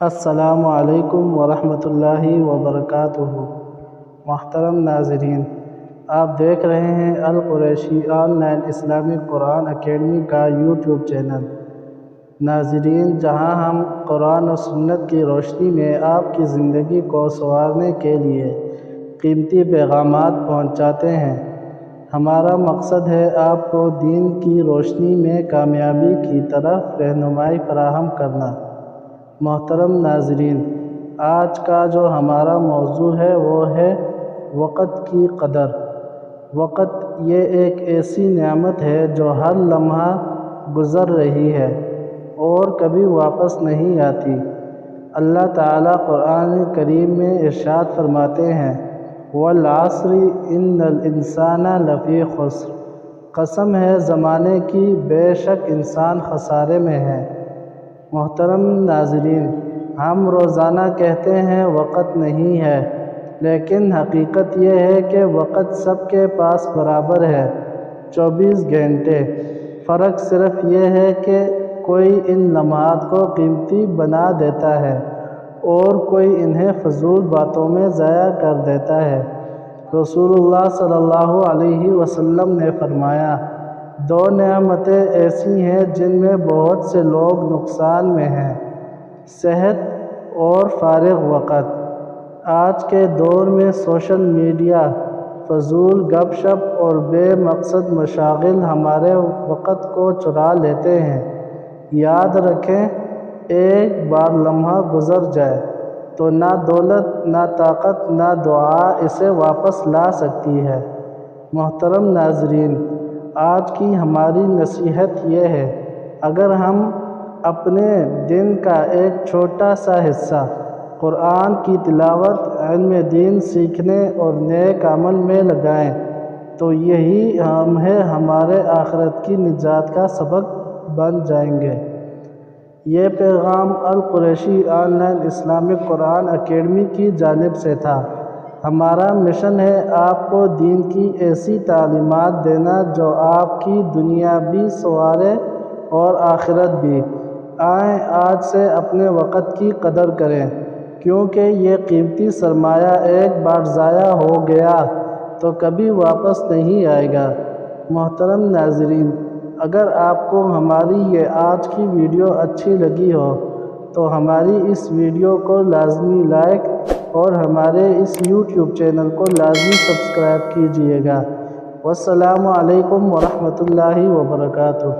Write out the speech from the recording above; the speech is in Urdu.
السلام علیکم ورحمۃ اللہ وبرکاتہ۔ محترم ناظرین، آپ دیکھ رہے ہیں AlQureshi online Islamic Quran academy کا یوٹیوب چینل۔ ناظرین، جہاں ہم قرآن و سنت کی روشنی میں آپ کی زندگی کو سنوارنے کے لیے قیمتی پیغامات پہنچاتے ہیں۔ ہمارا مقصد ہے آپ کو دین کی روشنی میں کامیابی کی طرف رہنمائی فراہم کرنا۔ محترم ناظرین، آج کا جو ہمارا موضوع ہے وہ ہے وقت کی قدر۔ وقت یہ ایک ایسی نعمت ہے جو ہر لمحہ گزر رہی ہے اور کبھی واپس نہیں آتی۔ اللہ تعالیٰ قرآن کریم میں ارشاد فرماتے ہیں، وَالْعَصْرِ إِنَّ الْإِنسَانَ لَفِي خُسْرٍ۔ قسم ہے زمانے کی، بے شک انسان خسارے میں ہے۔ محترم ناظرین، ہم روزانہ کہتے ہیں وقت نہیں ہے، لیکن حقیقت یہ ہے کہ وقت سب کے پاس برابر ہے، 24 گھنٹے۔ فرق صرف یہ ہے کہ کوئی ان لمحات کو قیمتی بنا دیتا ہے اور کوئی انہیں فضول باتوں میں ضائع کر دیتا ہے۔ رسول اللہ صلی اللہ علیہ وسلم نے فرمایا، 2 نعمتیں ایسی ہیں جن میں بہت سے لوگ نقصان میں ہیں، صحت اور فارغ وقت۔ آج کے دور میں سوشل میڈیا، فضول گپ شپ اور بے مقصد مشاغل ہمارے وقت کو چرا لیتے ہیں۔ یاد رکھیں، ایک بار لمحہ گزر جائے تو نہ دولت، نہ طاقت، نہ دعا اسے واپس لا سکتی ہے۔ محترم ناظرین، آج کی ہماری نصیحت یہ ہے، اگر ہم اپنے دن کا ایک چھوٹا سا حصہ قرآن کی تلاوت، علم دین سیکھنے اور نیک عمل میں لگائیں تو یہی ہمارے آخرت کی نجات کا سبب بن جائیں گے۔ یہ پیغام AlQureshi online Islamic Quran academy کی جانب سے تھا۔ ہمارا مشن ہے آپ کو دین کی ایسی تعلیمات دینا جو آپ کی دنیا بھی سنوارے اور آخرت بھی۔ آئیں آج سے اپنے وقت کی قدر کریں، کیونکہ یہ قیمتی سرمایہ ایک بار ضائع ہو گیا تو کبھی واپس نہیں آئے گا۔ محترم ناظرین، اگر آپ کو ہماری یہ آج کی ویڈیو اچھی لگی ہو تو ہماری اس ویڈیو کو لازمی لائک اور ہمارے اس یوٹیوب چینل کو لازمی سبسکرائب کیجیے گا۔ والسلام علیکم ورحمۃ اللہ وبرکاتہ۔